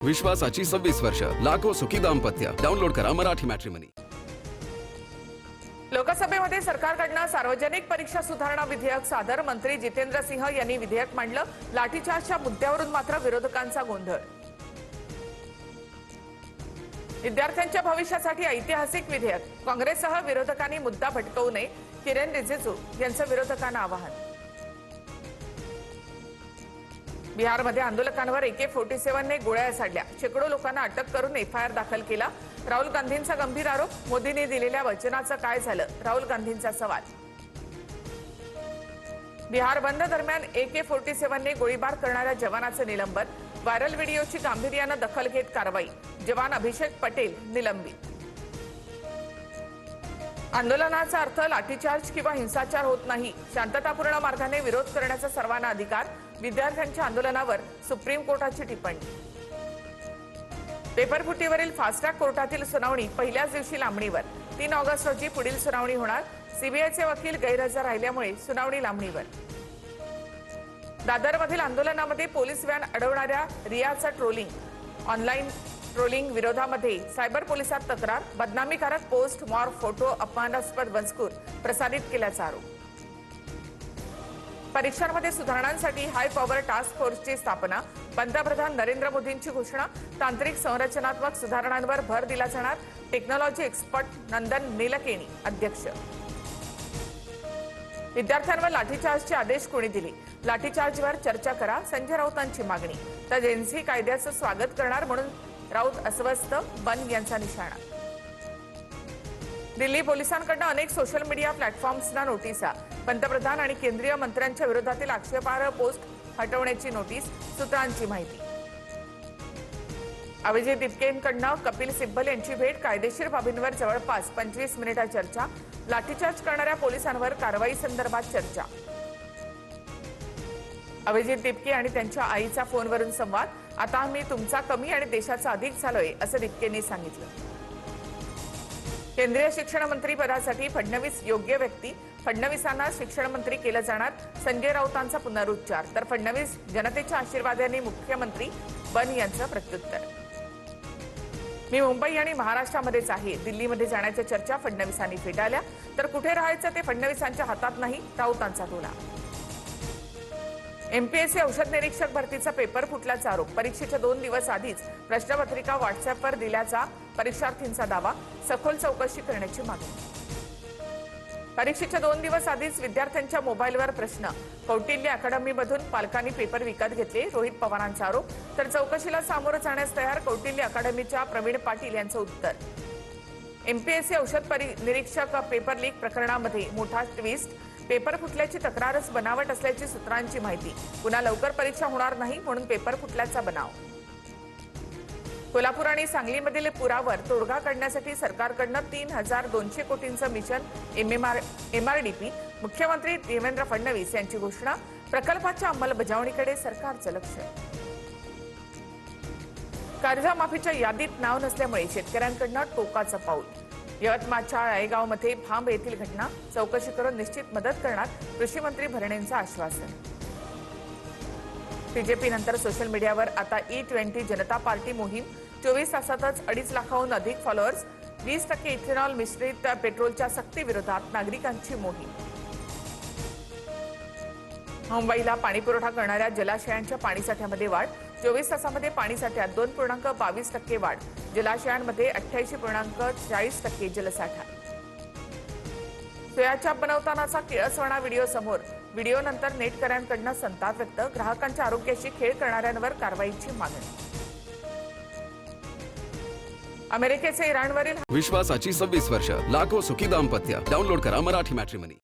विश्वासाची 26 वर्ष, लाखो सुखी दाम्पत्य. डाउनलोड करा मराठी मॅट्रिमनी. लोकसभेमध्ये सरकारकडून सार्वजनिक परीक्षा सुधारणा विधेयक सादर. मंत्री जितेंद्र सिंह यांनी विधेयक मांडलं. लाठीचार्जच्या मुद्द्यावरून मात्र विरोधकांचा गोंधळ. विद्यार्थ्यांच्या भविष्यासाठी ऐतिहासिक विधेयक. काँग्रेससह विरोधकांनी मुद्दा भटकवू नये, किरेन रिजिजू यांचं विरोधकांना आवाहन. बिहारमध्ये आंदोलकांवर AK-47 ने गोळ्या झाडल्या. शेकडो लोकांना अटक करून FIR दाखल केला. राहुल गांधींचा गंभीर आरोप. मोदींनी दिलेल्या वचनाचं काय झालं? राहुल गांधींचा सवाल. बिहार बंद दरम्यान AK-47 ने गोळीबार करणाऱ्या जवानाचं निलंबन. व्हायरल व्हिडिओची गांभीर्यानं दखल घेत कारवाई. जवान अभिषेक पटेल निलंबित. आंदोलनाचा अर्थ लाठीचार्ज किंवा हिंसाचार होत नाही. शांततापूर्ण मार्गाने विरोध करण्याचा सर्वांना अधिकार. विद्यार्थ्यांच्या आंदोलनावर सुप्रीम कोर्टाची टिप्पणी. पेपरफुटीवरील फास्ट्रॅक कोर्टातील सुनावणी पहिल्याच दिवशी लांबणीवर. 3 ऑगस्ट रोजी पुढील सुनावणी होणार. CBIचे वकील गैरहजर राहिल्यामुळे सुनावणी लांबणीवर. दादरमधील आंदोलनामध्ये पोलीस व्हॅन अडवणाऱ्या रियाचा ट्रोलिंग. ऑनलाईन ट्रोलिंग विरोधामध्ये सायबर पोलिसात तक्रार. बदनामीकारक पोस्ट, मॉर्फ फोटो, अपमानास्पद मजकूर प्रसारित केल्याचा आरोप. परीक्षांमध्ये सुधारणांसाठी हाय पॉवर टास्क फोर्सची स्थापना. पंतप्रधान नरेंद्र मोदींची घोषणा. तांत्रिक संरचनात्मक सुधारणांवर भर दिला जाणार. टेक्नॉलॉजी एक्सपर्ट नंदन नीलकेणी अध्यक्ष. विद्यार्थ्यांवर लाठीचार्जचे आदेश कोणी दिले? लाठीचार्जवर चर्चा करा, संजय राऊतांची मागणी. तर जेन्सी कायद्याचं स्वागत करणार म्हणून राऊत अस्वस्थ. बन यांचा निशाणा. दिल्ली पोलिसांकडून अनेक सोशल मीडिया प्लॅटफॉर्म्सना नोटिसा. पंतप्रधान आणि केंद्रीय मंत्र्यांच्या विरोधातील आक्षेपार्ह पोस्ट हटवण्याची नोटीस. सूत्रांची माहिती. अभिजित दिपकेंकडून कपिल सिब्बल यांची भेट. कायदेशीर बाबींवर जवळपास 25 मिनिटं चर्चा. लाठीचार्ज करणाऱ्या पोलिसांवर कारवाई संदर्भात चर्चा. अभिजित दिपके आणि त्यांच्या आईचा फोनवरून संवाद. आता मी तुमचा कमी आणि देशाचा अधिक झालोय, असं दिपकेंनी सांगितलं. केंद्रीय शिक्षण मंत्री पदासाठी फडणवीस योग्य व्यक्ती. फडणवीसांना शिक्षण मंत्री केलं जाणार. संजय राऊतांचा पुनरुच्चार. तर फडणवीस जनतेच्या आशीर्वादाने मुख्यमंत्री. बन यांचं प्रत्युत्तर. मी मुंबई आणि महाराष्ट्रामध्येच आहे. दिल्लीमध्ये जाण्याच्या चर्चा फडणवीसांनी फेटाळल्या. तर कुठे राहायचं ते फडणवीसांच्या हातात नाही, राऊतांचा टोला. MPSC औषध निरीक्षक भरतीचा पेपर फुटल्याचा आरोप. परीक्षेच्या 2 दिवस आधीच प्रश्नपत्रिका व्हॉट्सअॅपवर दिल्याचा परीक्षार्थींचा दावा. सखोल चौकशी करण्याची मागणी. परीक्षेच्या 2 दिवस आधीच विद्यार्थ्यांच्या मोबाईलवर प्रश्न. कौटिल्य अकादमीमधून पालकांनी पेपर विकत घेतले. रोहित पवारांचा आरोप. तर चौकशीला सामोरं जाण्यास तयार कौटिल्य अकादमीच्या प्रवीण पाटील यांचं उत्तर. MPSC औषध निरीक्षक पेपर लीक प्रकरणामध्ये मोठा ट्विस्ट. पेपर फुटल्याची तक्रारच बनावट असल्याची सूत्रांची माहिती. पुन्हा लवकर परीक्षा होणार नाही म्हणून पेपर फुटल्याचा बनाव. कोल्हापूर आणि सांगलीमधील पुरावर तोडगा काढण्यासाठी सरकारकडून 3,200 कोटींचं मिशन MRDP. मुख्यमंत्री देवेंद्र फडणवीस यांची घोषणा. प्रकल्पाच्या अंमलबजावणीकडे सरकारचं लक्ष. कर्जमाफीच्या यादीत नाव नसल्यामुळे शेतकऱ्यांकडून टोकाचं पाऊल. यवतमाळच्या आळेगावमध्ये भांब येथील घटना. चौकशी करून निश्चित मदत करणार. कृषी मंत्री भरणेंचं आश्वासन. BJP नंतर सोशल मीडियावर आता E20 जनता पार्टी मोहीम. 24 तासातच 2.5 लाखाहून अधिक फॉलोअर्स. 20% इथेनॉल मिश्रित पेट्रोलच्या सक्तीविरोधात नागरिकांची मोहीम. मुंबईला पाणीपुरवठा करणाऱ्या जलाशयांच्या पाणीसाठ्यामध्ये वाढ. 24 तासामध्ये पाणीसाठ्यात 2.22% वाढ. जलाशयांमध्ये 88.40% जलसाठा. सोयाचाप बनवतानाचा किळसवाणा व्हिडिओ समोर. व्हिडिओनंतर नेटकऱ्यांकडून संताप व्यक्त. ग्राहकांच्या आरोग्याशी खेळ करणाऱ्यांवर कारवाईची मागणी. अमेरिकेचे इराणवरील विश्वासाची 26 वर्ष, लाखो सुखी दाम्पत्य. डाउनलोड करा मराठी मॅट्रिमनी.